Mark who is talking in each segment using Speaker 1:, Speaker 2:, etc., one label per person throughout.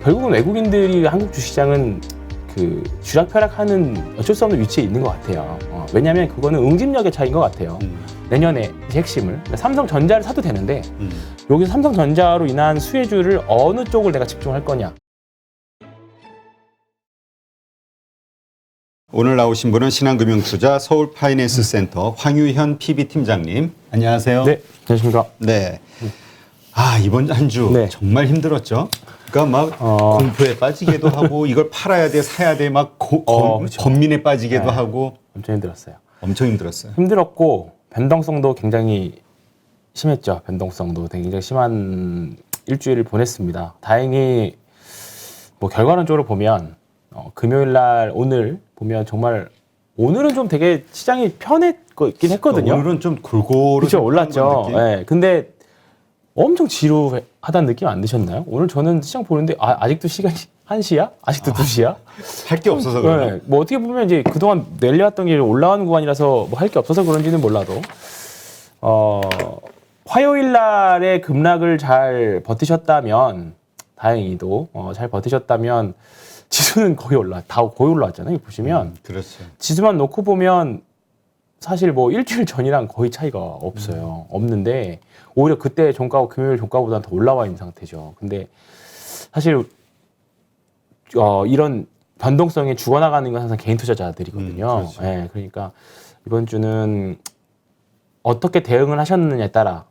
Speaker 1: 결국은 외국인들이 한국 주식시장은 그 주락펴락하는 어쩔 수 없는 위치에 있는 것 같아요. 왜냐하면 그거는 응집력의 차이인 것 같아요. 내년에 핵심을 그러니까 삼성전자를 사도 되는데 여기서 삼성전자로 인한 수혜주를 어느 쪽을 내가 집중할 거냐.
Speaker 2: 오늘 나오신 분은 신한금융투자 서울파이낸스센터 황유현 PB팀장님. 안녕하세요.
Speaker 1: 네, 안녕하십니까.
Speaker 2: 네. 아, 이번 한 주
Speaker 1: 네.
Speaker 2: 정말 힘들었죠. 그러니까 막 공포에 빠지기도 하고 이걸 팔아야 돼, 사야 돼, 막
Speaker 1: 그렇죠.
Speaker 2: 권민에 빠지기도
Speaker 1: 네.
Speaker 2: 하고
Speaker 1: 엄청 힘들었어요.
Speaker 2: 엄청 힘들었어요.
Speaker 1: 힘들었고 변동성도 굉장히 심했죠. 변동성도 굉장히 심한 일주일을 보냈습니다. 다행히 뭐 결과론적으로 보면 금요일 날 오늘 보면 정말 오늘은 좀 되게 시장이 편했긴 했거든요.
Speaker 2: 오늘은 좀 골고루
Speaker 1: 그렇죠, 올랐죠.
Speaker 2: 느낌?
Speaker 1: 네, 근데 엄청 지루하다는 느낌 안 드셨나요? 오늘 저는 시장 보는데 아직도 시간이 1시야? 아직도 2시야?
Speaker 2: 할 게 없어서 그래요.
Speaker 1: 네, 뭐 어떻게 보면 이제 그동안 내려왔던 게 올라가는 구간이라서 뭐 할 게 없어서 그런지는 몰라도 화요일 날에 급락을 잘 버티셨다면 다행히도 잘 버티셨다면 지수는 거의 거의 올라왔잖아요. 보시면
Speaker 2: 그렇죠.
Speaker 1: 지수만 놓고 보면 사실 뭐 일주일 전이랑 거의 차이가 없어요. 없는데 오히려 그때 종가 금요일 종가보다는 더 올라와 있는 상태죠. 근데 사실 이런 변동성에 죽어나가는 건 항상 개인 투자자들이거든요.
Speaker 2: 그렇죠.
Speaker 1: 네, 그러니까 이번 주는 어떻게 대응을 하셨느냐에 따라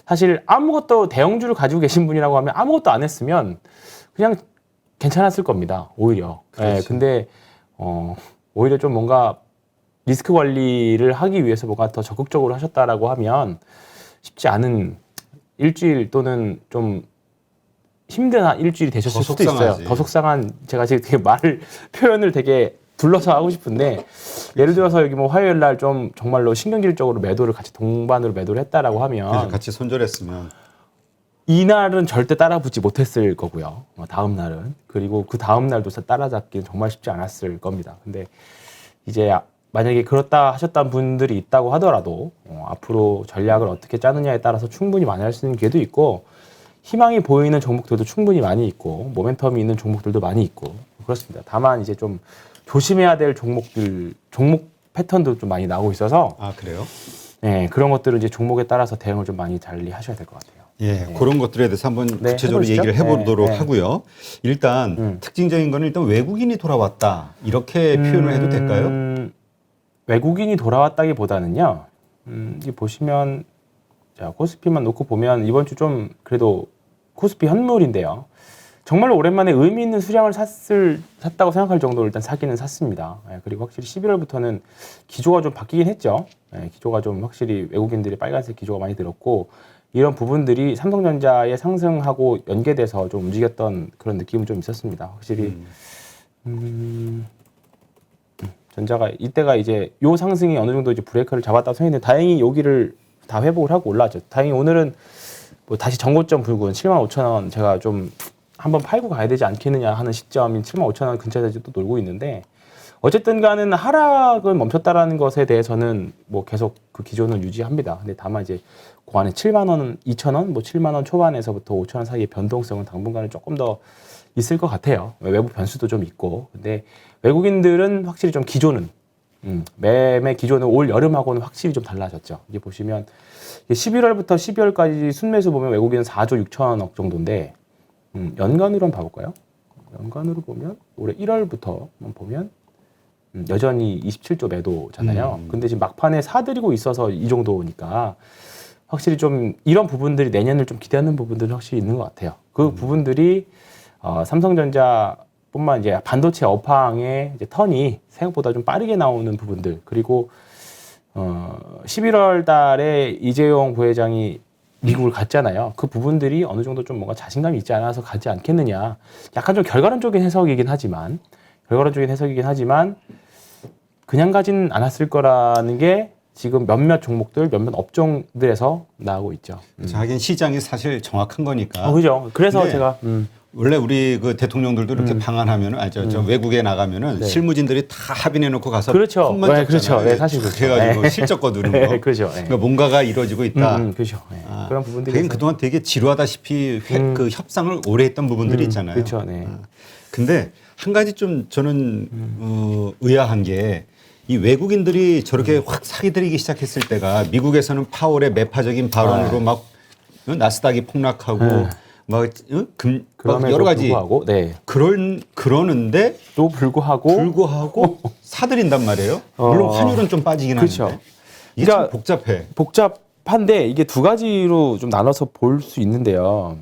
Speaker 1: 사실 아무것도 대형주를 가지고 계신 분이라고 하면 아무것도 안 했으면 그냥 괜찮았을 겁니다. 오히려.
Speaker 2: 그렇죠.
Speaker 1: 네, 근데 오히려 좀 뭔가 리스크 관리를 하기 위해서 뭔가 더 적극적으로 하셨다라고 하면 쉽지 않은 일주일 또는 좀 힘든 일주일이 되셨을 수도 있어요. 더 속상한 제가 지금 되게 표현을 되게 둘러서 하고 싶은데 예를 들어서 여기 뭐 화요일 날 좀 정말로 신경질적으로 매도를 같이 동반으로 매도를 했다라고 하면
Speaker 2: 그래서 같이 손절했으면
Speaker 1: 이날은 절대 따라붙지 못했을 거고요. 다음 날은 그리고 그 다음 날도 따라잡기는 정말 쉽지 않았을 겁니다. 근데 이제 만약에 그렇다 하셨던 분들이 있다고 하더라도 앞으로 전략을 어떻게 짜느냐에 따라서 충분히 만회할 수 있는 기회도 있고 희망이 보이는 종목들도 충분히 많이 있고 모멘텀이 있는 종목들도 많이 있고 그렇습니다. 다만 이제 좀 조심해야 될 종목 패턴도 좀 많이 나오고 있어서
Speaker 2: 아, 그래요?
Speaker 1: 네, 그런 것들은 이제 종목에 따라서 대응을 좀 많이 잘 하셔야 될 것 같아요.
Speaker 2: 예, 그런 것들에 대해서 한번 구체적으로
Speaker 1: 해보시죠.
Speaker 2: 얘기를 해보도록
Speaker 1: 네.
Speaker 2: 하고요. 일단 특징적인 거는 일단 외국인이 돌아왔다 이렇게 표현을 해도 될까요?
Speaker 1: 외국인이 돌아왔다기보다는요. 이 보시면 자 코스피만 놓고 보면 이번 주 좀 그래도 코스피 현물인데요. 정말로 오랜만에 의미 있는 수량을 샀다고 생각할 정도로 일단 사기는 샀습니다. 그리고 확실히 11월부터는 기조가 좀 바뀌긴 했죠. 기조가 좀 확실히 외국인들이 빨간색 기조가 많이 들었고 이런 부분들이 삼성전자의 상승하고 연계돼서 좀 움직였던 그런 느낌은 좀 있었습니다. 확실히 전자가 이때가 이제 요 상승이 어느 정도 이제 브레이크를 잡았다고 생각했는데 다행히 여기를 다 회복을 하고 올라왔죠. 다행히 오늘은 뭐 다시 정고점 불군 75,000원 제가 좀 한번 팔고 가야 되지 않겠느냐 하는 시점인 75,000원 근처에서 또 놀고 있는데 어쨌든 간은 하락은 멈췄다라는 것에 대해서는 뭐 계속 그 기조는 유지합니다. 근데 다만 이제 그 안에 7만 원, 2천 원, 뭐 7만 원 초반에서부터 5천 원 사이의 변동성은 당분간은 조금 더 있을 것 같아요. 외부 변수도 좀 있고. 근데 외국인들은 확실히 좀 기조는 매매 기조는 올 여름하고는 확실히 좀 달라졌죠. 이게 보시면 11월부터 12월까지 순매수 보면 외국인은 4조 6천억 정도인데 연간으로 한번 봐볼까요? 연간으로 보면 올해 1월부터 보면 여전히 27조 매도잖아요. 근데 지금 막판에 사들이고 있어서 이 정도니까 확실히 좀 이런 부분들이 내년을 좀 기대하는 부분들은 확실히 있는 것 같아요. 그 부분들이 삼성전자뿐만 이제 반도체 업황의 이제 턴이 생각보다 좀 빠르게 나오는 부분들 그리고 11월 달에 이재용 부회장이 미국을 갔잖아요. 그 부분들이 어느 정도 좀 뭔가 자신감이 있지 않아서 가지 않겠느냐. 약간 좀 결과론적인 해석이긴 하지만 그냥 가진 않았을 거라는 게 지금 몇몇 종목들, 몇몇 업종들에서 나오고 있죠.
Speaker 2: 하긴 시장이 사실 정확한 거니까.
Speaker 1: 그죠. 그래서 제가
Speaker 2: 원래 우리 그 대통령들도 이렇게 방한하면은 저 외국에 나가면은
Speaker 1: 네.
Speaker 2: 실무진들이 다 합의해 놓고 가서
Speaker 1: 그렇죠.
Speaker 2: 폰만
Speaker 1: 네,
Speaker 2: 잡잖아요.
Speaker 1: 그렇죠. 네, 사실 그렇죠.
Speaker 2: 해가지고
Speaker 1: 네.
Speaker 2: 실적 거두는
Speaker 1: 네,
Speaker 2: 거.
Speaker 1: 그렇죠. 네.
Speaker 2: 그러니까 뭔가가 이루어지고 있다.
Speaker 1: 그렇죠. 네. 그런 부분들이
Speaker 2: 하긴 그동안 되게 지루하다시피 그 협상을 오래 했던 부분들이 있잖아요.
Speaker 1: 그렇죠. 네.
Speaker 2: 근데 한 가지 좀 저는 의아한 게 이 외국인들이 저렇게 확 사기들이기 시작했을 때가 미국에서는 파월의 매파적인 발언으로 막 나스닥이 폭락하고 막 여러 가지
Speaker 1: 불구하고, 네.
Speaker 2: 그러는데
Speaker 1: 또 불구하고
Speaker 2: 사들인단 말이에요. 물론 환율은 좀 빠지긴
Speaker 1: 그렇죠.
Speaker 2: 하는데 이게
Speaker 1: 그러니까
Speaker 2: 좀 복잡해.
Speaker 1: 복잡한데 이게 두 가지로 좀 나눠서 볼 수 있는데요.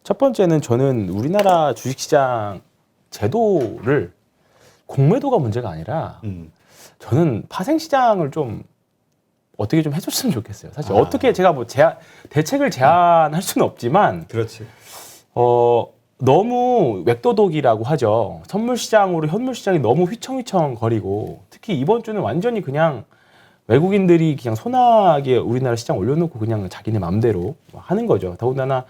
Speaker 1: 첫 번째는 저는 우리나라 주식시장 제도를 공매도가 문제가 아니라 저는 파생시장을 좀 어떻게 좀 해줬으면 좋겠어요. 사실 어떻게 제가 뭐 대책을 제안할 수는 없지만
Speaker 2: 그렇지.
Speaker 1: 너무 맥도독이라고 하죠. 선물시장으로 현물시장이 너무 휘청휘청 거리고 특히 이번 주는 완전히 그냥 외국인들이 그냥 소나게 우리나라 시장 올려놓고 그냥 자기네 맘대로 하는 거죠. 더군다나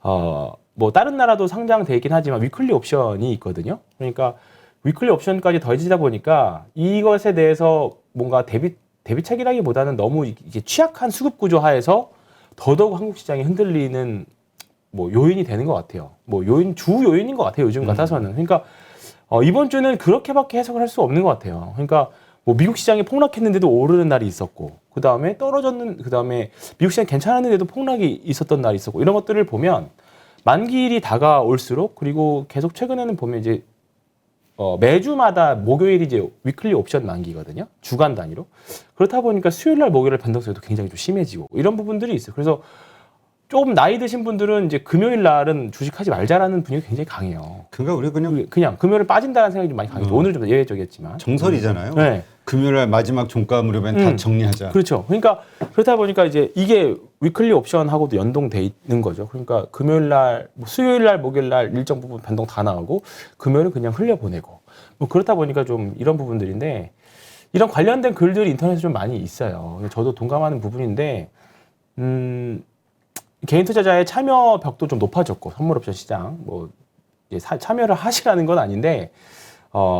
Speaker 1: 뭐 다른 나라도 상장돼 있긴 하지만 위클리 옵션이 있거든요. 그러니까 위클리 옵션까지 더해지다 보니까 이것에 대해서 뭔가 대비책이라기보다는 너무 이게 취약한 수급 구조 하에서 더더욱 한국 시장이 흔들리는 뭐 요인이 되는 것 같아요. 뭐 주 요인인 것 같아요. 요즘 같아서는. 그러니까 이번 주는 그렇게밖에 해석을 할 수 없는 것 같아요. 그러니까 뭐 미국 시장이 폭락했는데도 오르는 날이 있었고, 그 다음에 그 다음에 미국 시장 괜찮았는데도 폭락이 있었던 날이 있었고, 이런 것들을 보면 만기일이 다가올수록 그리고 계속 최근에는 보면 이제 매주마다 목요일이 이제 위클리 옵션 만기거든요. 주간 단위로. 그렇다 보니까 수요일 날 목요일 날 변동성도 굉장히 좀 심해지고 이런 부분들이 있어요. 그래서 조금 나이 드신 분들은 이제 금요일 날은 주식하지 말자라는 분위기가 굉장히 강해요.
Speaker 2: 그러니까 우리
Speaker 1: 그냥 금요일에 빠진다는 생각이 좀 많이 강해요. 오늘 좀 예외적이었지만.
Speaker 2: 정설이잖아요.
Speaker 1: 네.
Speaker 2: 금요일 날 마지막 종가 무렵엔 다 정리하자.
Speaker 1: 그렇죠. 그러니까 그렇다 보니까 이제 이게 위클리 옵션하고도 연동돼 있는 거죠. 그러니까 금요일 날, 수요일 날, 목요일 날 일정 부분 변동 다 나오고 금요일은 그냥 흘려보내고 뭐 그렇다 보니까 좀 이런 부분들인데 이런 관련된 글들이 인터넷에 좀 많이 있어요. 저도 동감하는 부분인데 개인 투자자의 참여 벽도 좀 높아졌고 선물옵션 시장 뭐 이제 참여를 하시라는 건 아닌데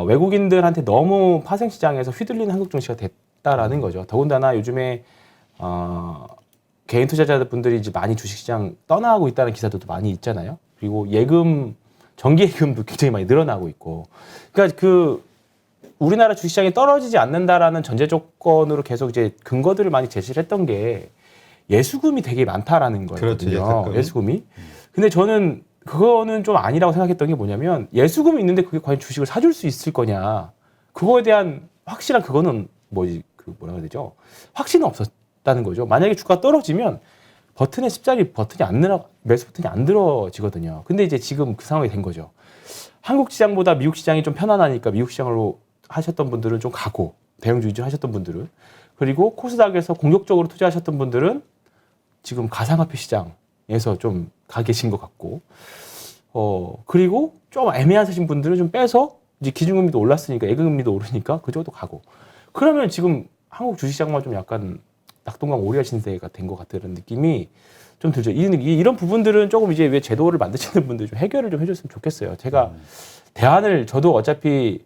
Speaker 1: 외국인들한테 너무 파생 시장에서 휘둘리는 한국 증시가 됐다라는 거죠. 더군다나 요즘에 개인 투자자분들이 이제 많이 주식시장 떠나고 있다는 기사들도 많이 있잖아요. 그리고 정기 예금도 굉장히 많이 늘어나고 있고. 그러니까 우리나라 주식시장이 떨어지지 않는다라는 전제 조건으로 계속 이제 근거들을 많이 제시를 했던 게 예수금이 되게 많다라는 거거든요.
Speaker 2: 그렇죠,
Speaker 1: 예수금이. 근데 저는 그거는 좀 아니라고 생각했던 게 뭐냐면 예수금이 있는데 그게 과연 주식을 사줄 수 있을 거냐. 그거에 대한 확실한 그거는 뭐라 해야 되죠? 확신은 없었다는 거죠. 만약에 주가가 떨어지면 버튼에 매수 버튼이 안 들어지거든요. 근데 이제 지금 그 상황이 된 거죠. 한국 시장보다 미국 시장이 좀 편안하니까 미국 시장으로 하셨던 분들은 좀 가고 대형주 위주로 하셨던 분들은 그리고 코스닥에서 공격적으로 투자하셨던 분들은 지금 가상화폐 시장에서 좀 가 계신 것 같고 그리고 좀 애매하신 분들은 좀 빼서 이제 기준금리도 올랐으니까 예금금리도 오르니까 그쪽도 가고 그러면 지금 한국 주식시장만 좀 약간 낙동강 오리알 신세가 된 것 같다는 느낌이 좀 들죠. 이런 부분들은 조금 이제 왜 제도를 만드시는 분들 좀 해결을 좀 해줬으면 좋겠어요. 제가 대안을 저도 어차피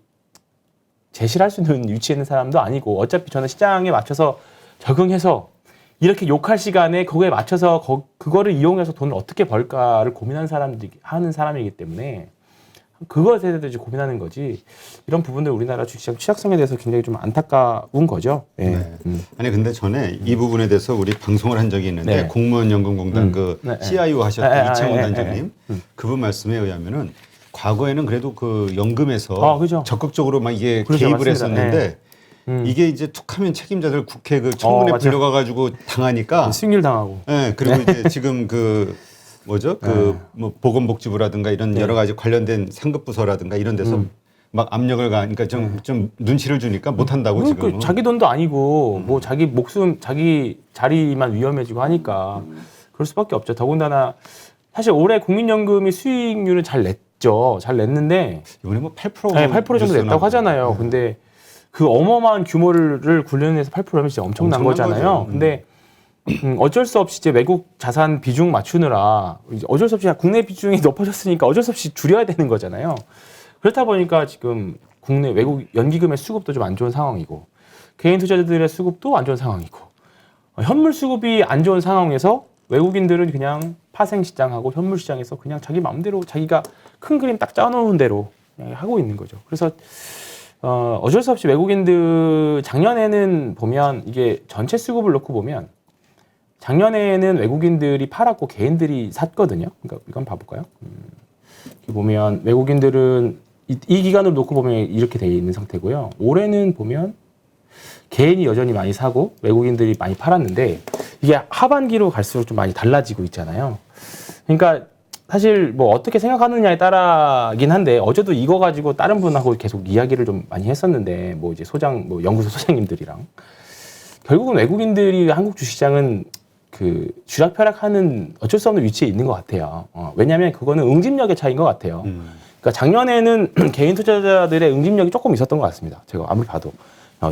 Speaker 1: 제시를 할 수 있는 위치에 있는 사람도 아니고 어차피 저는 시장에 맞춰서 적응해서 이렇게 욕할 시간에 그거에 맞춰서 그거를 이용해서 돈을 어떻게 벌까를 고민하는 사람이기 때문에 그것에 대해서 이제 고민하는 거지 이런 부분들 우리나라 주식시장 취약성에 대해서 굉장히 좀 안타까운 거죠. 네.
Speaker 2: 네. 아니 근데 전에 이 부분에 대해서 우리 방송을 한 적이 있는데
Speaker 1: 네.
Speaker 2: 공무원연금공단 CIO 하셨던 이창원 단장님 그분 말씀에 의하면은 과거에는 그래도 그 연금에서
Speaker 1: 그죠.
Speaker 2: 적극적으로 막 이게
Speaker 1: 그렇죠,
Speaker 2: 개입을
Speaker 1: 맞습니다.
Speaker 2: 했었는데 이게 이제 툭하면 책임자들 국회 그 청문회
Speaker 1: 맞아요.
Speaker 2: 불려가가지고 당하니까
Speaker 1: 승률 당하고.
Speaker 2: 네, 그리고 이제 지금 뭐 보건복지부라든가 이런 여러 가지 관련된 상급부서라든가 이런 데서 막 압력을 가니까 좀 눈치를 주니까 못 한다고 지금.
Speaker 1: 자기 돈도 아니고 뭐 자기 목숨, 자기 자리만 위험해지고 하니까 그럴 수밖에 없죠. 더군다나 사실 올해 국민연금이 수익률은 잘 냈죠. 잘 냈는데
Speaker 2: 이번에 뭐 8%.
Speaker 1: 네, 8% 정도 냈다고 하잖아요. 근데 그 어마어마한 규모를 굴려내서 8%면 진짜 엄청난 거잖아요.
Speaker 2: 거죠.
Speaker 1: 근데 어쩔 수 없이 이제 외국 자산 비중 맞추느라 이제 어쩔 수 없이 국내 비중이 높아졌으니까 어쩔 수 없이 줄여야 되는 거잖아요. 그렇다 보니까 지금 국내 외국 연기금의 수급도 좀 안 좋은 상황이고 개인 투자자들의 수급도 안 좋은 상황이고 현물 수급이 안 좋은 상황에서 외국인들은 그냥 파생 시장하고 현물 시장에서 그냥 자기 마음대로 자기가 큰 그림 딱 짜놓은 대로 그냥 하고 있는 거죠. 그래서 어쩔 수 없이 외국인들 작년에는 보면 이게 전체 수급을 놓고 보면 작년에는 외국인들이 팔았고 개인들이 샀거든요. 그러니까 이건 봐볼까요? 이렇게 보면 외국인들은 이 기간을 놓고 보면 이렇게 돼 있는 상태고요. 올해는 보면 개인이 여전히 많이 사고 외국인들이 많이 팔았는데 이게 하반기로 갈수록 좀 많이 달라지고 있잖아요. 그러니까 사실 뭐 어떻게 생각하느냐에 따라긴 한데 어제도 이거 가지고 다른 분하고 계속 이야기를 좀 많이 했었는데 뭐 이제 뭐 연구소 소장님들이랑 결국은 외국인들이 한국 주식시장은 그 쥐락펴락하는 어쩔 수 없는 위치에 있는 것 같아요. 왜냐하면 그거는 응집력의 차이인 것 같아요. 그러니까 작년에는 개인 투자자들의 응집력이 조금 있었던 것 같습니다. 제가 아무리 봐도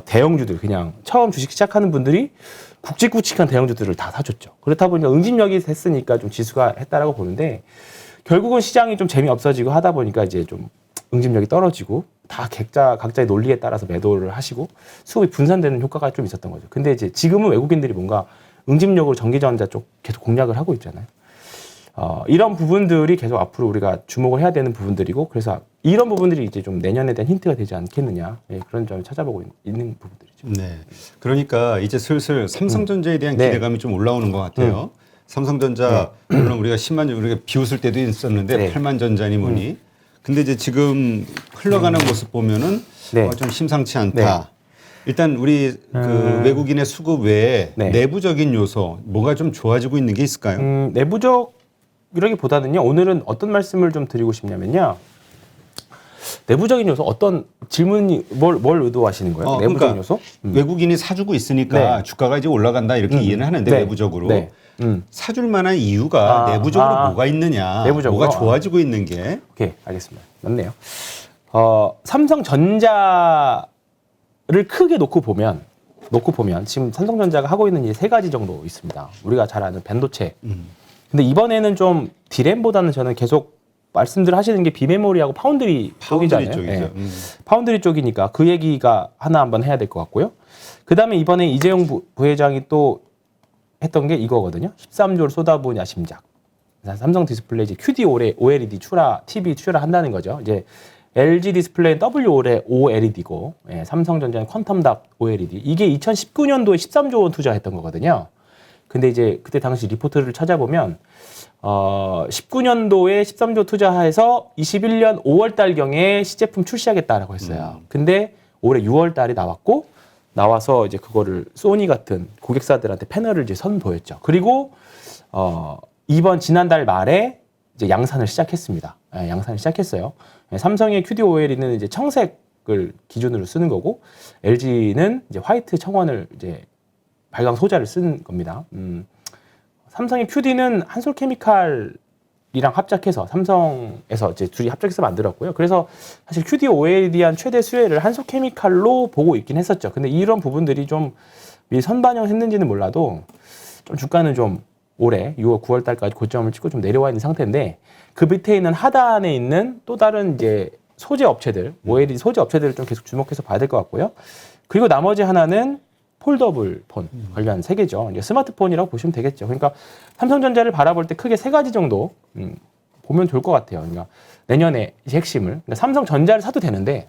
Speaker 1: 대형주들 그냥 처음 주식 시작하는 분들이 굵직굵직한 대형주들을 다 사줬죠. 그렇다 보니까 응집력이 됐으니까 좀 지수가 했다라고 보는데 결국은 시장이 좀 재미없어지고 하다 보니까 이제 좀 응집력이 떨어지고 다 각자의 논리에 따라서 매도를 하시고 수급이 분산되는 효과가 좀 있었던 거죠. 근데 이제 지금은 외국인들이 뭔가 응집력으로 전기전자 쪽 계속 공략을 하고 있잖아요. 이런 부분들이 계속 앞으로 우리가 주목을 해야 되는 부분들이고 그래서 이런 부분들이 이제 좀 내년에 대한 힌트가 되지 않겠느냐 그런 점을 찾아보고 있는 부분들이죠.
Speaker 2: 네. 그러니까 이제 슬슬 삼성전자에 대한
Speaker 1: 네.
Speaker 2: 기대감이 좀 올라오는 것 같아요. 삼성전자 물론 우리가 10만 전 우리가 비웃을 때도 있었는데
Speaker 1: 네.
Speaker 2: 8만 전자니 뭐니. 근데 이제 지금 흘러가는 모습 보면은
Speaker 1: 네.
Speaker 2: 좀 심상치 않다. 일단 우리 그 외국인의 수급 외에
Speaker 1: 네.
Speaker 2: 내부적인 요소 뭐가 좀 좋아지고 있는 게 있을까요?
Speaker 1: 내부적이라기보다는요. 오늘은 어떤 말씀을 좀 드리고 싶냐면요. 내부적인 요소 어떤 질문이 뭘 의도하시는 거예요? 내부적인
Speaker 2: 그러니까
Speaker 1: 요소?
Speaker 2: 외국인이 사주고 있으니까
Speaker 1: 네.
Speaker 2: 주가가 이제 올라간다 이렇게 이해는 하는데
Speaker 1: 네.
Speaker 2: 외부적으로
Speaker 1: 네.
Speaker 2: 사줄 만한 이유가 내부적으로 뭐가 있느냐,
Speaker 1: 내부적으로?
Speaker 2: 뭐가 좋아지고 있는 게
Speaker 1: 오케이, 알겠습니다. 맞네요. 삼성전자를 크게 놓고 보면 지금 삼성전자가 하고 있는 일이 세 가지 정도 있습니다. 우리가 잘 아는 반도체. 근데 이번에는 좀 디램보다는 저는 계속 말씀들 하시는 게 비메모리하고 파운드리 쪽이잖아요.
Speaker 2: 쪽이죠.
Speaker 1: 네. 파운드리 쪽이니까 그 얘기가 하나 한번 해야 될 것 같고요. 그다음에 이번에 이재용 부회장이 또 했던 게 이거거든요. 13조를 쏟아부은 야심작. 삼성 디스플레이 이제 QD OLED TV 출하 한다는 거죠. 이제 LG 디스플레이는 OLED고 삼성전자는 퀀텀답 OLED. 이게 2019년도에 13조 원 투자했던 거거든요. 근데 이제 그때 당시 리포트를 찾아보면 19년도에 13조 투자해서 21년 5월 달경에 시제품 출시하겠다라고 했어요. 근데 올해 6월 달에 나와서 이제 그거를 소니 같은 고객사들한테 패널을 이제 선보였죠. 그리고 지난달 말에 이제 양산을 시작했습니다. 양산을 시작했어요. 삼성의 QD OLED는 이제 청색을 기준으로 쓰는 거고 LG는 이제 화이트 청원을 이제 발광 소자를 쓰는 겁니다. 삼성의 QD는 한솔케미칼이랑 합작해서 삼성에서 이제 둘이 합작해서 만들었고요. 그래서 사실 QD OLED한 최대 수혜를 한솔케미칼로 보고 있긴 했었죠. 근데 이런 부분들이 좀 미리 선반영했는지는 몰라도 좀 주가는 좀 올해 6월, 9월 달까지 고점을 찍고 좀 내려와 있는 상태인데 그 밑에 있는 하단에 있는 또 다른 이제 소재 업체들, OLED 소재 업체들을 좀 계속 주목해서 봐야 될 것 같고요. 그리고 나머지 하나는 폴더블 폰 관련 세 개죠. 이제 스마트폰이라고 보시면 되겠죠. 그러니까 삼성전자를 바라볼 때 크게 세 가지 정도 보면 좋을 것 같아요. 그러니까 내년에 이제 핵심을 그러니까 삼성전자를 사도 되는데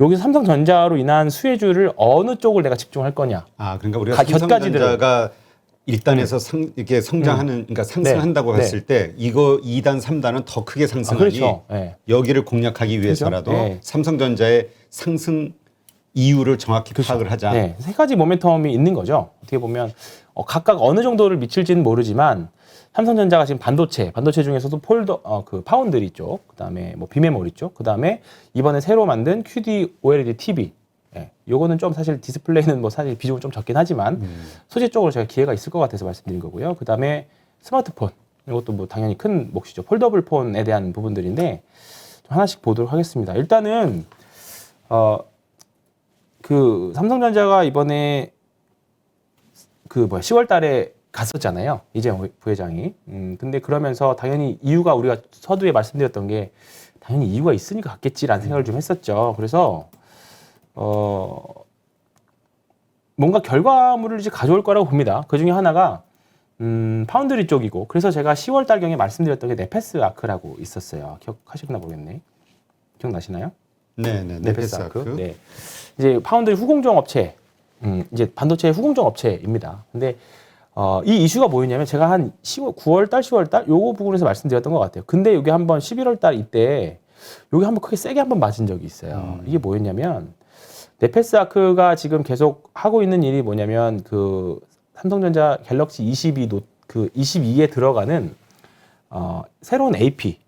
Speaker 1: 여기서 삼성전자로 인한 수혜주를 어느 쪽을 내가 집중할 거냐.
Speaker 2: 그러니까 우리가 삼성전자가 1단에서 이렇게 성장하는, 그러니까 상승한다고 했을 때 이거 2단, 3단은 더 크게 상승하니
Speaker 1: 그렇죠. 네.
Speaker 2: 여기를 공략하기 위해서라도
Speaker 1: 그렇죠?
Speaker 2: 삼성전자의 상승 이유를 정확히 파악을 하자.
Speaker 1: 네, 세 가지 모멘텀이 있는 거죠. 어떻게 보면 각각 어느 정도를 미칠지는 모르지만 삼성전자가 지금 반도체 중에서도 그 파운드리 쪽, 그다음에 뭐 비메모리 쪽, 그다음에 이번에 새로 만든 QD OLED TV. 요거는 좀 사실 디스플레이는 뭐 사실 비중은 좀 적긴 하지만 소재 쪽으로 제가 기회가 있을 것 같아서 말씀드린 거고요. 그다음에 스마트폰. 이것도 뭐 당연히 큰 몫이죠. 폴더블 폰에 대한 부분들인데 좀 하나씩 보도록 하겠습니다. 일단은 그 삼성전자가 이번에 10월 달에 갔었잖아요. 이재용 부회장이. 근데 그러면서 당연히 이유가 우리가 서두에 말씀드렸던 게 당연히 이유가 있으니까 갔겠지라는 생각을 좀 했었죠. 그래서 뭔가 결과물을 이제 가져올 거라고 봅니다. 그 중에 하나가 파운드리 쪽이고, 그래서 제가 10월 달경에 말씀드렸던 게 네페스 아크라고 있었어요. 기억하시나 모르겠네. 기억나시나요?
Speaker 2: 네네.
Speaker 1: 네페스 아크. 네. 이제 파운드리 후공정 업체, 이제 반도체 후공정 업체입니다. 근데 이 이슈가 뭐였냐면 제가 한 9월 달, 10월 달 요거 부분에서 말씀드렸던 것 같아요. 근데 여기 한번 11월 달 이때 여기 한번 크게 세게 한번 맞은 적이 있어요. 이게 뭐였냐면 네페스 아크가 지금 계속 하고 있는 일이 뭐냐면 그 삼성전자 갤럭시 22 그 22에 들어가는 새로운 AP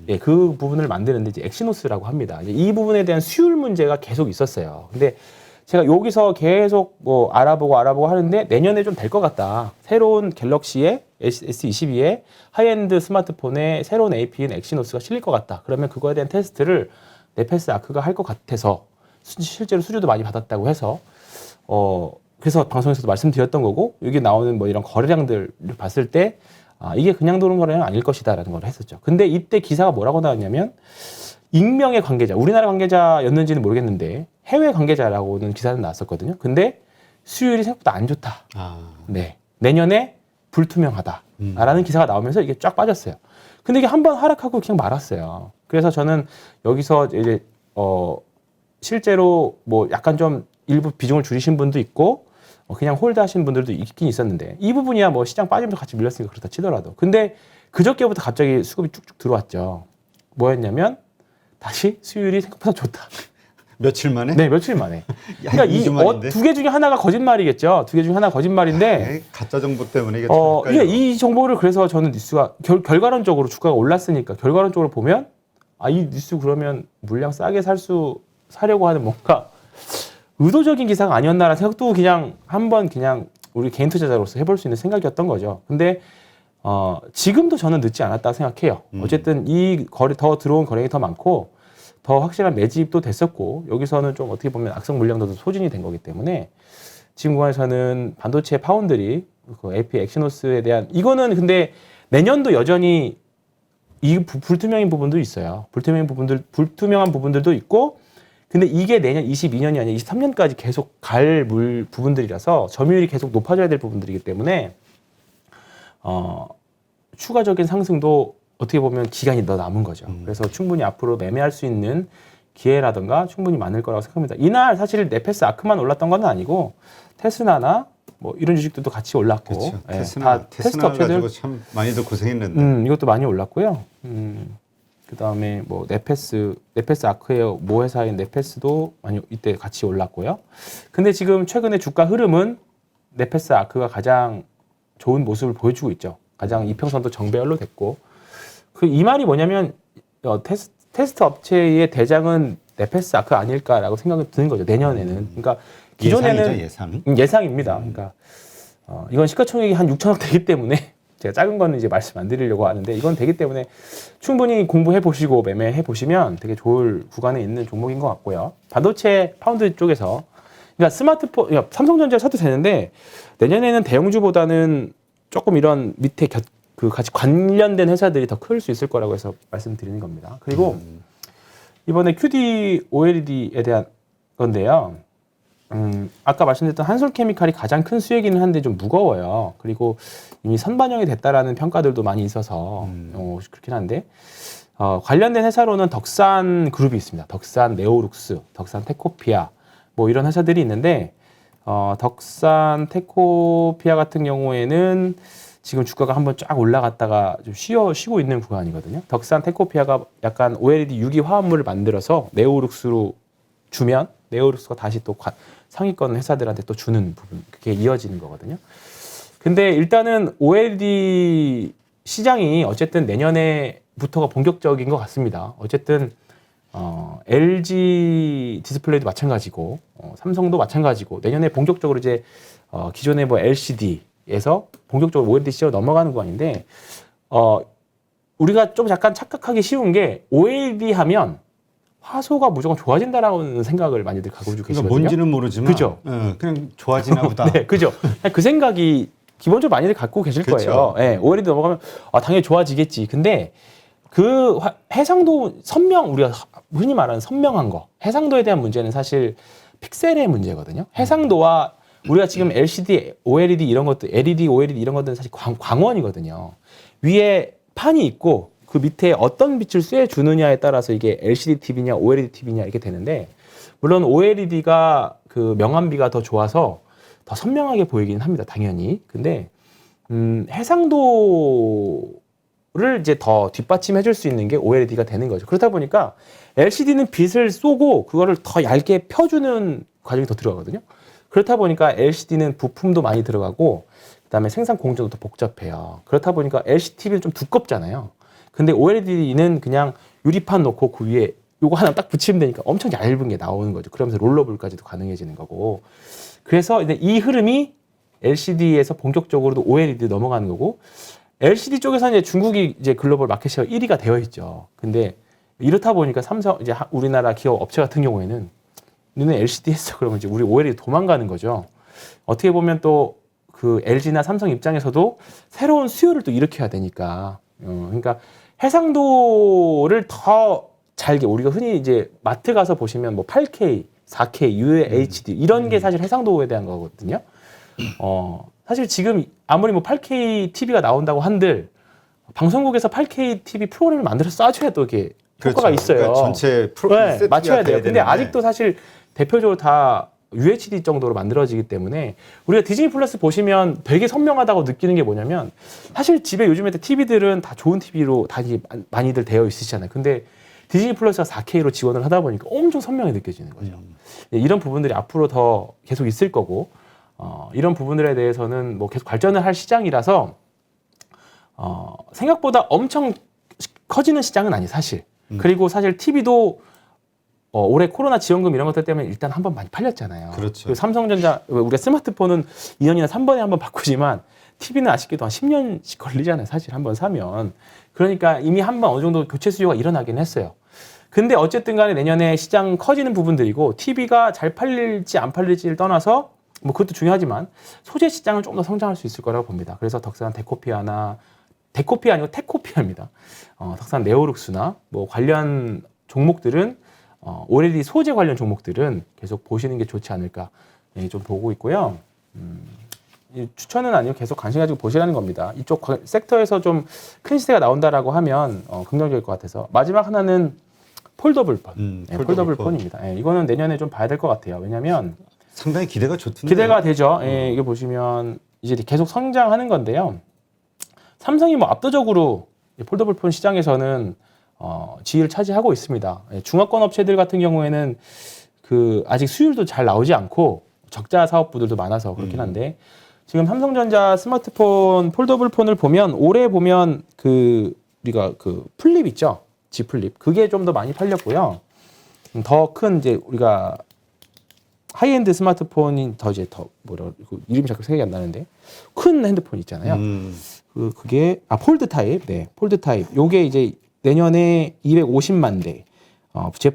Speaker 1: 예, 그 부분을 만드는데 이제 엑시노스라고 합니다. 이제 이 부분에 대한 수율 문제가 계속 있었어요. 근데 제가 여기서 계속 뭐 알아보고 하는데 내년에 좀 될 것 같다. 새로운 갤럭시의 S22에 하이엔드 스마트폰에 새로운 AP인 엑시노스가 실릴 것 같다. 그러면 그거에 대한 테스트를 네페스 아크가 할 것 같아서 실제로 수주도 많이 받았다고 해서 그래서 방송에서도 말씀드렸던 거고, 여기 나오는 뭐 이런 거래량들을 봤을 때 이게 그냥 도는 거래는 아닐 것이다라는 걸 했었죠. 근데 이때 기사가 뭐라고 나왔냐면 익명의 관계자, 우리나라 관계자였는지는 모르겠는데 해외 관계자라고는 기사는 나왔었거든요. 근데 수율이 생각보다 안 좋다. 네, 내년에 불투명하다라는 기사가 나오면서 이게 쫙 빠졌어요. 근데 이게 한번 하락하고 그냥 말았어요. 그래서 저는 여기서 이제 실제로 뭐 약간 좀 일부 비중을 줄이신 분도 있고 그냥 홀드 하신 분들도 있긴 있었는데, 이 부분이야 뭐 시장 빠지면서 같이 밀렸으니까 그렇다 치더라도, 근데 그저께부터 갑자기 수급이 쭉쭉 들어왔죠. 뭐였냐면 다시 수율이 생각보다 좋다.
Speaker 2: 며칠 만에?
Speaker 1: 네, 며칠 만에.
Speaker 2: 야,
Speaker 1: 그러니까 이 두 개 중에 하나가 거짓말이겠죠. 두 개 중에 하나가 거짓말인데
Speaker 2: 가짜 정보 때문에 이게
Speaker 1: 이 정보를, 그래서 저는 뉴스가 결과론적으로 주가가 올랐으니까 결과론적으로 보면 이 뉴스 그러면 물량 싸게 사려고 하는 뭔가 의도적인 기사가 아니었나라는 생각도 그냥 한번 그냥 우리 개인 투자자로서 해볼 수 있는 생각이었던 거죠. 근데 지금도 저는 늦지 않았다고 생각해요. 어쨌든 이 더 들어온 거래량이 더 많고 더 확실한 매집도 됐었고, 여기서는 좀 어떻게 보면 악성 물량도 소진이 된 거기 때문에 지금 구간에서는 반도체 파운드리, 그 AP 엑시노스에 대한 이거는 근데 내년도 여전히 이 불투명한 부분도 있어요. 불투명한 부분들도 있고, 근데 이게 내년 22년이 아니라 23년까지 계속 갈 부분들이라서 점유율이 계속 높아져야 될 부분들이기 때문에 추가적인 상승도 어떻게 보면 기간이 더 남은 거죠. 그래서 충분히 앞으로 매매할 수 있는 기회라든가 충분히 많을 거라고 생각합니다. 이날 사실 네페스 아크만 올랐던 건 아니고 테스나나 뭐 이런 주식들도 같이 올랐고,
Speaker 2: 그렇죠.
Speaker 1: 예,
Speaker 2: 테스나
Speaker 1: 테스트 업체들
Speaker 2: 가지고 참 많이들 고생했는데
Speaker 1: 이것도 많이 올랐고요. 그다음에 뭐 네페스 아크의 모 회사인 네페스도 많이 이때 같이 올랐고요. 근데 지금 최근에 주가 흐름은 네페스 아크가 가장 좋은 모습을 보여주고 있죠. 가장 이평선도 정배열로 됐고, 이 말이 뭐냐면 테스트 업체의 대장은 네페스 아크 아닐까라고 생각이 드는 거죠. 내년에는. 그러니까 기존에는 예상입니다. 그러니까 이건 시가총액이 한 6천억 되기 때문에 제가 작은 거는 이제 말씀 안 드리려고 하는데, 이건 되기 때문에 충분히 공부해 보시고 매매해 보시면 되게 좋을 구간에 있는 종목인 것 같고요. 반도체 파운드 쪽에서 그러니까 스마트폰, 그러니까 삼성전자 사도 되는데 내년에는 대형주보다는 조금 이런 밑에 같이 관련된 회사들이 더 클 수 있을 거라고 해서 말씀드리는 겁니다. 그리고 이번에 QD OLED에 대한 건데요. 아까 말씀드렸던 한솔케미칼이 가장 큰 수혜기는 한데 좀 무거워요. 그리고 이미 선반영이 됐다라는 평가들도 많이 있어서 그렇긴 한데 관련된 회사로는 덕산 그룹이 있습니다. 덕산 네오룩스, 덕산 테코피아 뭐 이런 회사들이 있는데 덕산 테코피아 같은 경우에는 지금 주가가 한번 쫙 올라갔다가 좀 쉬고 있는 구간이거든요. 덕산 테코피아가 약간 OLED 유기 화합물을 만들어서 네오룩스로 주면 네오룩스가 다시 또 상위권 회사들한테 또 주는 부분, 그게 이어지는 거거든요. 근데 일단은 OLED 시장이 어쨌든 내년에부터가 본격적인 것 같습니다. 어쨌든 LG 디스플레이도 마찬가지고 삼성도 마찬가지고 내년에 본격적으로 이제 기존의 뭐 LCD에서 본격적으로 OLED 시장으로 넘어가는 구간인데 우리가 좀 약간 착각하기 쉬운 게 OLED 하면 화소가 무조건 좋아진다라는 생각을 많이들 가지고 계시거든요.
Speaker 2: 뭔지는 모르지만
Speaker 1: 그죠?
Speaker 2: 그냥 좋아지나 보다.
Speaker 1: 네, 그죠? 그 생각이 기본적으로 많이들 갖고 계실
Speaker 2: 그렇죠.
Speaker 1: 거예요. 예, OLED 넘어가면 당연히 좋아지겠지. 근데 그 해상도 우리가 흔히 말하는 선명한 거, 해상도에 대한 문제는 사실 픽셀의 문제거든요. 해상도와 우리가 지금 LCD, OLED 이런 것들, LED, OLED 이런 것들은 사실 광원이거든요. 위에 판이 있고 그 밑에 어떤 빛을 쐬주느냐에 따라서 이게 LCD TV냐 OLED TV냐 이렇게 되는데, 물론 OLED가 그 명암비가 더 좋아서 더 선명하게 보이긴 합니다, 당연히. 근데 해상도를 이제 더 뒷받침해 줄 수 있는 게 OLED가 되는 거죠. 그렇다 보니까 LCD는 빛을 쏘고 그거를 더 얇게 펴주는 과정이 더 들어가거든요. 그렇다 보니까 LCD는 부품도 많이 들어가고 그다음에 생산 공정도 더 복잡해요. 그렇다 보니까 LCD TV는 좀 두껍잖아요. 근데 OLED는 그냥 유리판 놓고 그 위에 요거 하나 딱 붙이면 되니까 엄청 얇은 게 나오는 거죠. 그러면서 롤러블까지도 가능해지는 거고. 그래서 이제 이 흐름이 LCD에서 본격적으로도 OLED 넘어가는 거고, LCD 쪽에서는 이제 중국이 이제 글로벌 마켓시어 1위가 되어 있죠. 근데 이렇다 보니까 삼성, 이제 우리나라 기업 업체 같은 경우에는 너네 LCD 했어. 그러면 이제 우리 OLED 도망가는 거죠. 어떻게 보면 또 그 LG나 삼성 입장에서도 새로운 수요를 또 일으켜야 되니까. 그러니까 해상도를 더 잘게, 우리가 흔히 이제 마트 가서 보시면 뭐 8K, 4K, UHD 이런 게 사실 해상도에 대한 거거든요. 사실 지금 아무리 뭐 8K TV가 나온다고 한들 방송국에서 8K TV 프로그램을 만들어서 쏴줘야 또 이게 효과가 있어요.
Speaker 2: 그러니까 전체 프로그램
Speaker 1: 네, 맞춰야 돼요. 근데
Speaker 2: 되는데.
Speaker 1: 아직도 사실 대표적으로 다 UHD 정도로 만들어지기 때문에 우리가 디즈니 플러스 보시면 되게 선명하다고 느끼는 게 뭐냐면, 사실 집에 요즘에 TV들은 다 좋은 TV로 다 많이들 되어 있으시잖아요. 근데 디즈니 플러스가 4K로 지원을 하다 보니까 엄청 선명히 느껴지는 거죠. 이런 부분들이 앞으로 더 계속 있을 거고, 이런 부분들에 대해서는 뭐 계속 발전을 할 시장이라서 생각보다 엄청 커지는 시장은 아니 사실. 그리고 사실 TV도 올해 코로나 지원금 이런 것들 때문에 일단 한번 많이 팔렸잖아요.
Speaker 2: 그렇죠.
Speaker 1: 그리고 삼성전자, 우리가 스마트폰은 2년이나 3번에 한번 바꾸지만 TV는 아쉽게도 한 10년씩 걸리잖아요. 사실 한번 사면. 그러니까 이미 한번 어느 정도 교체 수요가 일어나긴 했어요. 근데 어쨌든 간에 내년에 시장 커지는 부분들이고, TV가 잘 팔릴지 안 팔릴지를 떠나서 뭐 그것도 중요하지만 소재 시장은 좀 더 성장할 수 있을 거라고 봅니다. 그래서 덕산 데코피아나, 데코피아 아니고 테코피아입니다. 덕산 네오룩스나 뭐 관련 종목들은 OLED 소재 관련 종목들은 계속 보시는 게 좋지 않을까 좀 보고 있고요. 추천은 아니고 계속 관심 가지고 보시라는 겁니다. 이쪽 섹터에서 좀 큰 시세가 나온다라고 하면 긍정적일 것 같아서. 마지막 하나는 폴더블 폰. 네, 폴더블 폰입니다. 네, 이거는 내년에 좀 봐야 될 것 같아요. 왜냐하면
Speaker 2: 상당히 기대가 좋던데.
Speaker 1: 기대가 되죠. 이게 보시면 이제 계속 성장하는 건데요. 삼성이 뭐 압도적으로 폴더블 폰 시장에서는 지위를 차지하고 있습니다. 중화권 업체들 같은 경우에는 그 아직 수율도 잘 나오지 않고 적자 사업부들도 많아서 그렇긴 한데, 지금 삼성전자 스마트폰 폴더블 폰을 보면 올해 보면 우리가 플립 있죠, G 플립, 그게 좀 더 많이 팔렸고요. 더 큰 이제 우리가 하이엔드 스마트폰이 더 이름이 자꾸 생각이 안 나는데, 큰 핸드폰 있잖아요. 그게 폴드 타입, 네, 폴드 타입. 요게 이제 내년에 250만 대, Z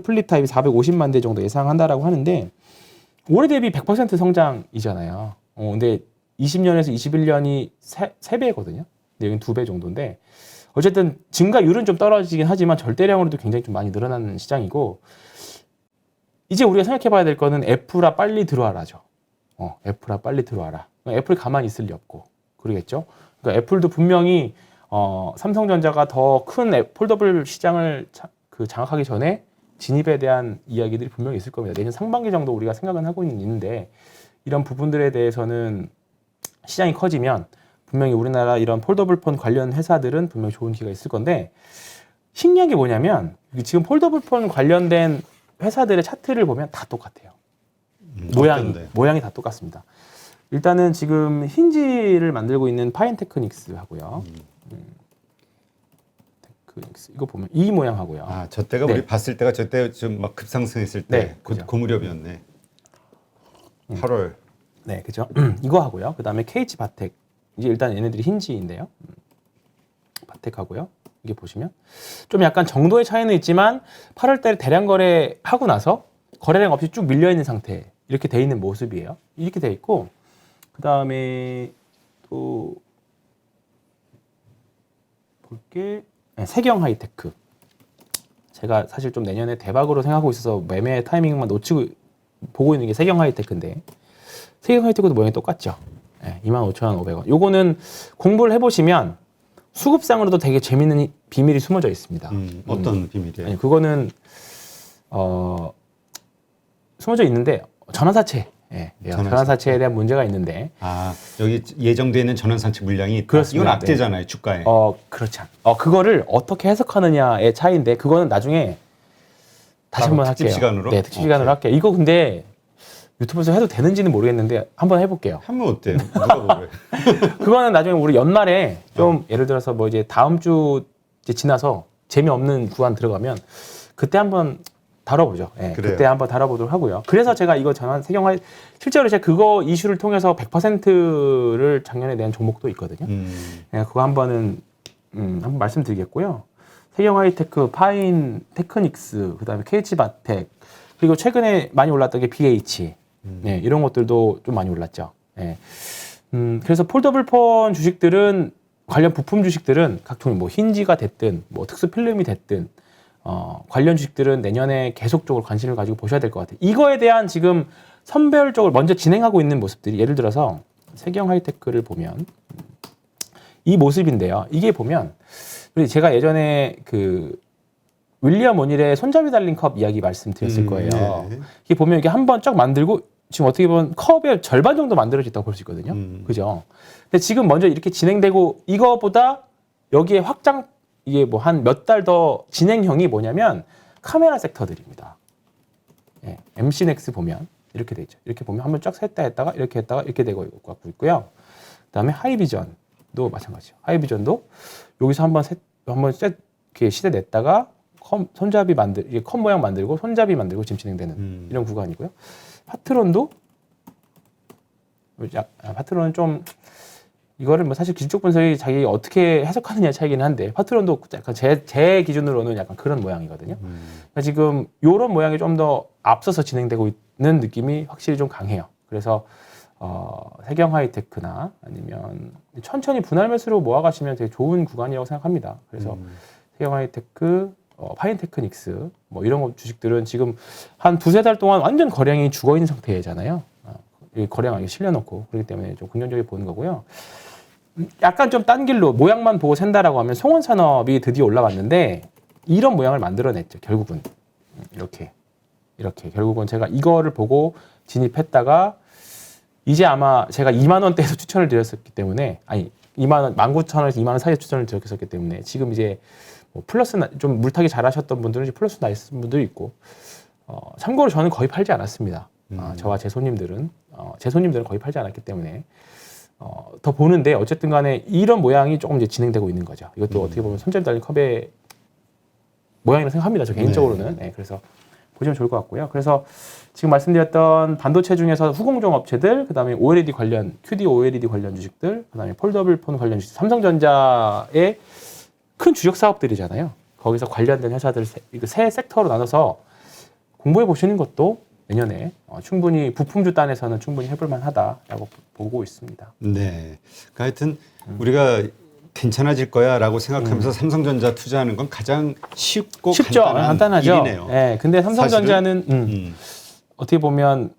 Speaker 1: 플립 타입이 450만 대 정도 예상한다라고 하는데, 올해 대비 100% 성장이잖아요. 근데 20년에서 21년이 3배거든요. 근데 여기는 2배 정도인데, 어쨌든 증가율은 좀 떨어지긴 하지만 절대량으로도 굉장히 좀 많이 늘어나는 시장이고, 이제 우리가 생각해 봐야 될 거는 애플아 빨리 들어와라죠. 애플아 빨리 들어와라. 애플 가만히 있을 리 없고 그러겠죠. 그러니까 애플도 분명히 삼성전자가 더 큰 폴더블 시장을 장악하기 전에 진입에 대한 이야기들이 분명히 있을 겁니다. 내년 상반기 정도 우리가 생각은 하고 있는데, 이런 부분들에 대해서는 시장이 커지면 분명히 우리나라 이런 폴더블 폰 관련 회사들은 분명히 좋은 기회가 있을 건데, 신기한 게 뭐냐면 지금 폴더블 폰 관련된 회사들의 차트를 보면 다 똑같아요. 모양이 다 똑같습니다. 일단은 지금 힌지를 만들고 있는 파인테크닉스 하고요. 테크닉스 이거 보면 이 모양 하고요.
Speaker 2: 저 때가
Speaker 1: 네.
Speaker 2: 우리 봤을 때가 저때 좀 막 급상승했을 때
Speaker 1: 네, 그죠.
Speaker 2: 그 무렵이었네. 8월.
Speaker 1: 네, 그죠. 이거 하고요. 그 다음에 KH 바텍. 이제 일단 얘네들이 힌지인데요. 바텍 하고요. 이게 보시면 좀 약간 정도의 차이는 있지만 8월 달에 대량 거래하고 나서 거래량 없이 쭉 밀려 있는 상태, 이렇게 돼 있는 모습이에요. 이렇게 돼 있고, 그 다음에 또 볼게 세경 하이테크. 제가 사실 좀 내년에 대박으로 생각하고 있어서 매매 타이밍만 놓치고 보고 있는 게 세경 하이테크인데 세경 하이테크도 모양이 똑같죠. 네, 25,500원. 요거는 공부를 해보시면 수급상으로도 되게 재밌는 비밀이 숨어져 있습니다.
Speaker 2: 어떤 비밀이에요?
Speaker 1: 아니 그거는 숨어져 있는데 전환사채. 예, 전환사채에 대한 문제가 있는데.
Speaker 2: 아, 여기 예정되어 있는 전환사채 물량이 있다.
Speaker 1: 그렇습니다.
Speaker 2: 이건 악재잖아요, 주가에.
Speaker 1: 그렇지 않. 그거를 어떻게 해석하느냐의 차이인데 그거는 나중에 다시 한번 할게요.
Speaker 2: 특집 시간으로?
Speaker 1: 네, 특집 시간으로 할게요. 이거 근데 유튜브에서 해도 되는지는 모르겠는데 한번 해볼게요.
Speaker 2: 하면 어때요? 누가 뭐래?
Speaker 1: 그거는 나중에 우리 연말에 좀 예를 들어서 뭐 이제 다음 주 이제 지나서 재미없는 구간 들어가면 그때 한번 다뤄보죠. 예,
Speaker 2: 그래요.
Speaker 1: 그때 한번 다뤄보도록 하고요. 그래서 제가 이거 전환 세경화 실제로 제가 그거 이슈를 통해서 100%를 작년에 낸 종목도 있거든요. 예, 그거 한번 말씀드리겠고요. 세경하이테크, 파인 테크닉스, 그다음에 KH바텍, 그리고 최근에 많이 올랐던 게 BH, 예, 이런 것들도 좀 많이 올랐죠. 예. 그래서 폴더블 폰 주식들은 관련 부품 주식들은 각종 뭐 힌지가 됐든 뭐 특수 필름이 됐든 관련 주식들은 내년에 계속적으로 관심을 가지고 보셔야 될 것 같아요. 이거에 대한 지금 선별적으로 먼저 진행하고 있는 모습들이 예를 들어서 세경 하이테크를 보면 이 모습인데요. 이게 보면 제가 예전에 그 윌리엄 오닐의 손잡이 달린 컵 이야기 말씀드렸을 거예요.
Speaker 2: 네.
Speaker 1: 이게 보면 이게 한번 쫙 만들고 지금 어떻게 보면 컵의 절반 정도 만들어졌다고 볼 수 있거든요. 그죠? 근데 지금 먼저 이렇게 진행되고 이거보다 여기에 확장 이게 뭐 한 몇 달 더 진행형이 뭐냐면 카메라 섹터들입니다. 예, MC넥스 보면 이렇게 돼 있죠. 이렇게 보면 한번 쫙 했다가 이렇게 했다가 이렇게 되고 있고요. 그다음에 하이비전도 마찬가지죠. 하이비전도 여기서 한번 이렇게 시대 냈다가 손잡이 이게 컵 모양 만들고 손잡이 만들고 지금 진행되는 이런 구간이고요. 파트론도 파트론은 좀 이거를 뭐 사실 기술적 분석이 자기 어떻게 해석하느냐의 차이긴 한데 파트론도 약간 제 기준으로는 약간 그런 모양이거든요. 그러니까 지금 이런 모양이 좀 더 앞서서 진행되고 있는 느낌이 확실히 좀 강해요. 그래서 세경 하이테크나 아니면 천천히 분할 매수로 모아가시면 되게 좋은 구간이라고 생각합니다. 그래서 세경 하이테크, 파인 테크닉스 뭐 이런 거 주식들은 지금 한 두세 달 동안 완전 거량이 죽어 있는 상태잖아요. 거량하게 실려놓고 그렇기 때문에 좀 긍정적으로 보는 거고요. 약간 좀 딴 길로 모양만 보고 샌다라고 하면 송원산업이 드디어 올라왔는데 이런 모양을 만들어냈죠. 결국은 이렇게 결국은 제가 이거를 보고 진입했다가 이제 아마 제가 2만 원대에서 추천을 드렸었기 때문에 2만 원 19,000원에서 2만 원 사이에 추천을 드렸었기 때문에 지금 이제 뭐 플러스 좀 물타기 잘하셨던 분들은 이제 플러스 나이스 분들이 있고 참고로 저는 거의 팔지 않았습니다. 저와 제 손님들은 거의 팔지 않았기 때문에 더 보는데 어쨌든 간에 이런 모양이 조금 이제 진행되고 있는 거죠. 이것도 어떻게 보면 손잡이 달린 컵의 모양이라고 생각합니다. 저 개인적으로는. 네, 그래서 보시면 좋을 것 같고요. 그래서 지금 말씀드렸던 반도체 중에서 후공정 업체들, 그다음에 OLED 관련, QD OLED 관련 주식들, 그다음에 폴더블 폰 관련 주식, 삼성전자의 큰 주력 사업들이잖아요. 거기서 관련된 회사들 세 섹터로 나눠서 공부해 보시는 것도 내년에 충분히 부품주 단에서는 충분히 해볼 만하다라고 보고 있습니다.
Speaker 2: 네. 그러니까 하여튼 우리가 괜찮아질 거야라고 생각하면서 삼성전자 투자하는 건 가장 쉽고
Speaker 1: 쉽죠. 간단하죠.
Speaker 2: 일이네요.
Speaker 1: 네, 근데 삼성전자는 어떻게 보면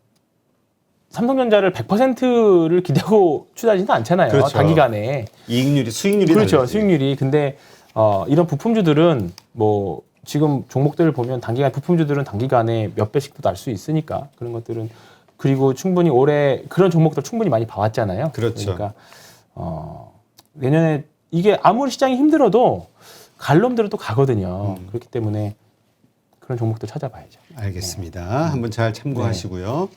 Speaker 1: 삼성전자를 100%를 기대하고 투자하지는 않잖아요.
Speaker 2: 그렇죠.
Speaker 1: 단기간에.
Speaker 2: 수익률이
Speaker 1: 그렇죠.
Speaker 2: 다르지.
Speaker 1: 수익률이. 근데 이런 부품주들은 뭐 지금 종목들을 보면 부품주들은 단기간에 몇 배씩도 날 수 있으니까 그런 것들은 그리고 충분히 올해 그런 종목들 충분히 많이 봐왔잖아요.
Speaker 2: 그렇죠.
Speaker 1: 그러니까 내년에 이게 아무리 시장이 힘들어도 갈 놈들은 또 가거든요. 그렇기 때문에 그런 종목들 찾아봐야죠.
Speaker 2: 알겠습니다. 한번 잘 참고하시고요.